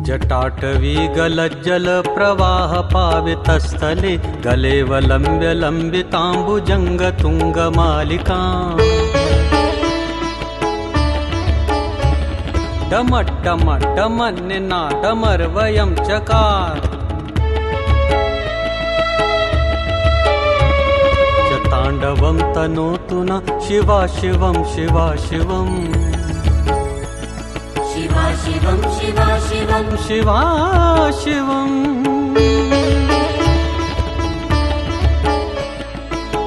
जटाटवी गलज्जल प्रवाह पावितस्थले गलेवलम्ब्य लम्बिताम्बुजङ्ग तुङ्गमालिका डमड्डमड्डमन्निनादमर्वयं चकार च ताण्डवं तनोतु न शिवा शिवं शिवा शिवम् शिवा शिवं शिवा शिवं शिवा शिवम्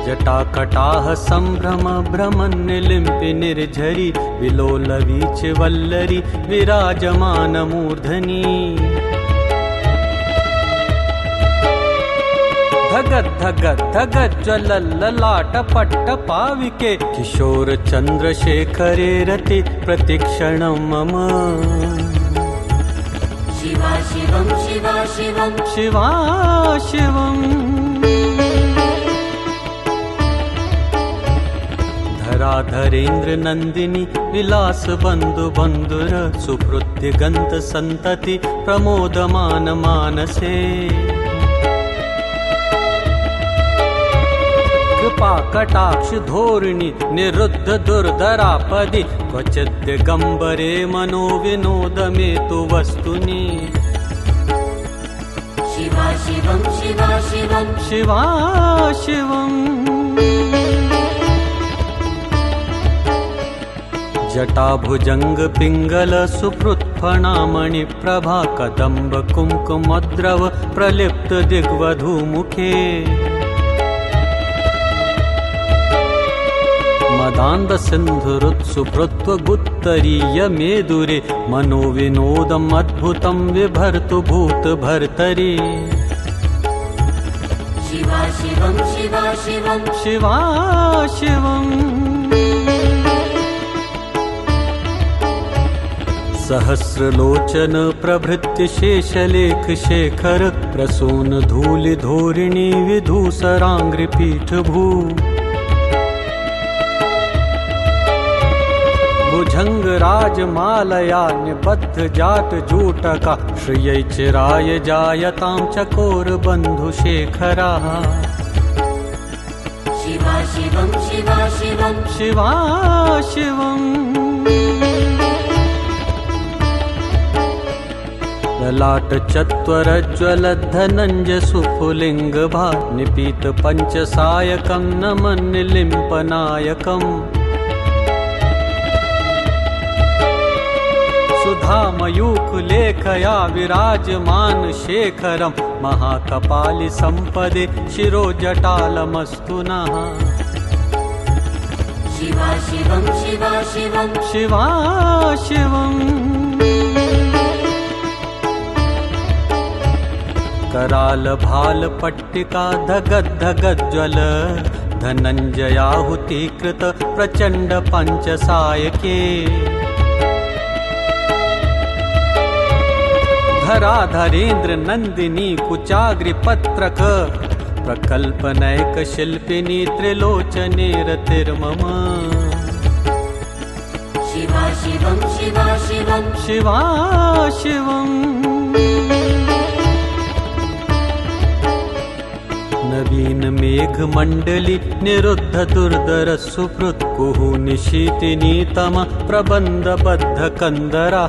जटाकटाह सम्भ्रम भ्रमन्निलिम्पि निर्झरि विलोलवीच वल्लरी विराजमान मूर्धनि धगद् धगद् धगद् ज्वलल्ललाट पाविके किशोर चन्द्रशेखरे रति प्रतिक्षणं मम शिवा शिवं शिवा शिवं शिवा शिवम् धराधरेन्द्र नन्दिनी विलास बन्धु बन्धुर सुहृद्दिगन्त सन्तति प्रमोदमान मानसे कृपा कटाक्ष धोरिणी निरुद्ध दुर्धरापदि क्वचित् दिगम्बरे मनो विनोदमेतु वस्तुनि शिवा शिवं शिवा शिवं शिवा शिवम् जटाभुजंग पिंगल सुपृत्फणामणि प्रभा कदम्ब कुंकुमद्रव प्रलिप्त दिग्वधूमुखे मदान्द सिन्धुरुत्सुभृत्व गुत्तरीय मेदुरे मनोविनोदम् अद्भुतं विभर्तु भूत भर्तरि शिवा शिवं शिवा शिवं शिवा शिवम् सहस्रलोचन प्रभृत्य शेषलेख शेखर प्रसून धूलि धोरिणी विधूसराङ्घ्रिपीठ भू भुजंग राजमालया निबद्ध जाट जूटका श्रियै चिराय जायतां चकोर बन्धु शेखरा शिवा शिवं शिवा शिवं शिवा शिवम् ललाट चत्वरज्वल धनञ्जय सुपुलिङ्ग भा निपीत पञ्चसायकं नमन्निलिम्पनायकम् सुधामयूखलेखया विराजमान शेखरं महाकपालि सम्पदे शिरोजटालमस्तु नः शिवा शिवं शिवा शिवं शिवा शिवम् कराल भाल पट्टिका धगद् धगद् ज्वल धनञ्जयाहुतीकृत प्रचण्ड पञ्चसायके धराधरेन्द्र नन्दिनी कुचाग्रिपत्रक प्रकल्पनैक शिल्पिनी त्रिलोचने रतिर्मम शिवा शिवं शिवा शिवं शिवा शिवम् नवीन मेघ मंडली निरुद्ध दुर्धर सुहृत् कुहु निशीतिनी तम प्रबंध बद्ध कंदरा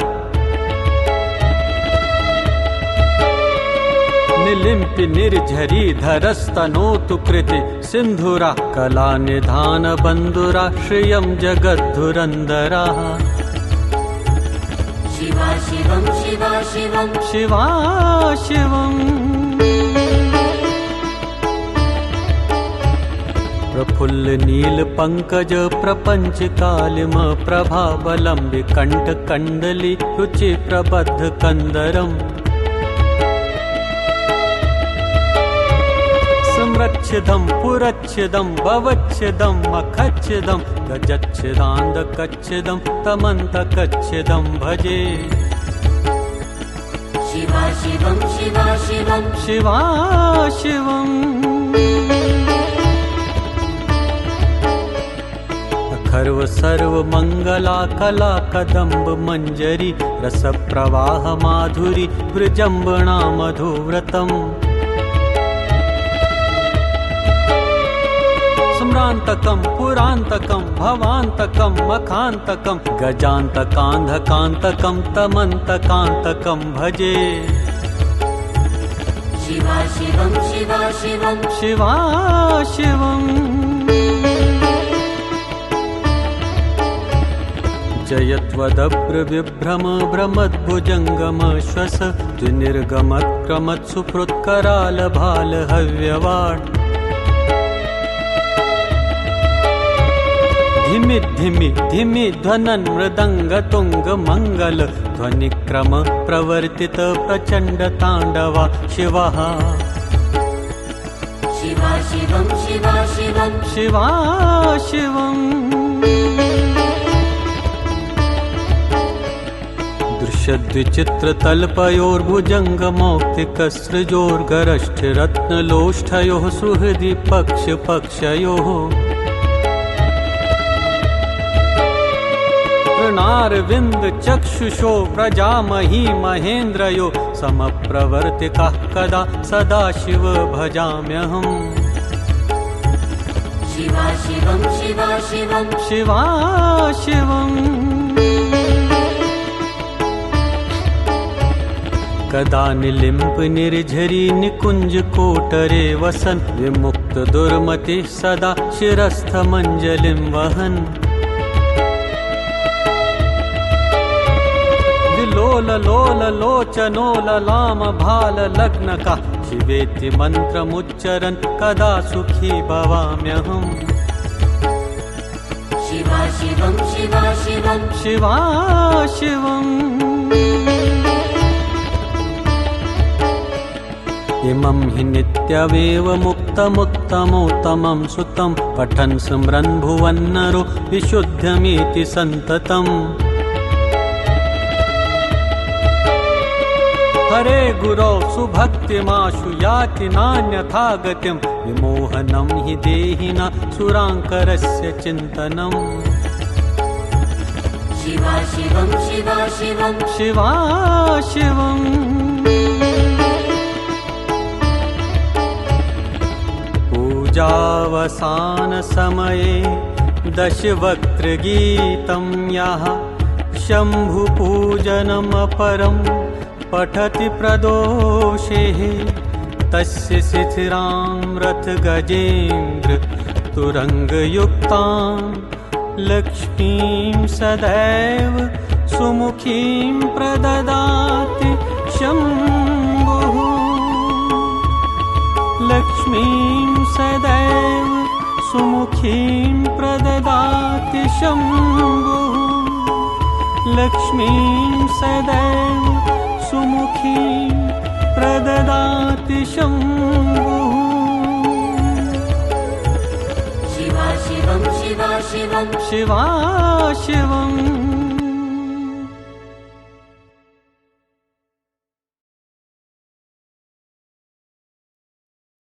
निलिम्पि निर्झरी धरस्तनोतु कृति सिंधुरा कला निधान बंधुरा श्रियं जगद्धुरंदरा शिवा शिवं शिवा शिवं शिवा शिवम् प्रफुल्ल नील पंकज प्रपंच कालिम प्रभावलंबि कंठ कंडली रुचि प्रबद्ध कंदरम संरक्षिदं पुरच्छिदं भवच्छिदं मखच्छिदं गजच्छिदान्दकच्छिदं तमन्तकच्छिदं भजे शिवा शिवं शिवा शिवं शिवा शिवम् गन्धर्व सर्व मंगला कला कदम्ब मंजरी रस प्रवाह माधुरी विजृंभणा मधुव्रतम् सम्रान्तकं पुरान्तकं भवान्तकं मखान्तकं गजान्तकान्धकान्तकं तमन्तकान्तकं भजे शिवा शिवं शिवा शिवं शिवा शिवम् जयत्वदभ्रविभ्रम भ्रमद्भुजङ्गम श्वस द्विनिर्गमत्क्रमत्सुहृत्कराल भाल हव्यवाट् धिमि धिमि धिमि ध्वनन् मृदङ्ग तुङ्ग मङ्गल ध्वनिक्रम प्रवर्तित प्रचण्ड ताण्डवा शिवः शिवा शिवं शिवा शिवं शिवा शिवम् दृश्यद्विचित्रतल्पयोर्भुजङ्गमौक्तिकसृजोर्गरष्ठरत्नलोष्ठयोः सुहृदि पक्षयोः नारविन्द चक्षुषो प्रजामही महेन्द्रयो समप्रवर्तिकाः कदा सदा शिव भजाम्यहम् शिवा शिवं शिवा शिवं शिवा शिवम् कदा निलिम्प निर्झरी निकुञ्ज कोटरे वसन् विमुक्त दुर्मतिः सदा शिरस्थ मञ्जलिं वहन् लोल लोल लोचनो ललाम भाल लग्नका शिवेति मन्त्रमुच्चरन् कदा सुखी भवाम्यहम् शिवा शिवं शिवा शिवं शिवा शिवम् इमं हि नित्यमेव मुक्तमुत्तमोत्तमं सुतं पठन् स्मरन् भुवन्नरो विशुद्धमिति सन्ततम् हरे गुरौ सुभक्तिमाशु याति नान्यथा गतिं विमोहनं हि देहिना सुराङ्करस्य चिन्तनम् शिवा शिवं शिवा शिवं शिवा शिवम् पूजावसानसमये दशवक्त्रगीतं यः शम्भुपूजनमपरम् पठति प्रदोषेः तस्य शिथिरां रथगजेन्द्र तुरङ्गयुक्तां लक्ष्मीं सदैव सुमुखीं प्रददाति शम्भुः लक्ष्मीं सदैव सुमुखीं प्रददाति शम्भुः लक्ष्मीं सदैव सुमुखीं प्रददाति शम्भुः शिवा शिवं शिवा शिवं शिवा शिवम्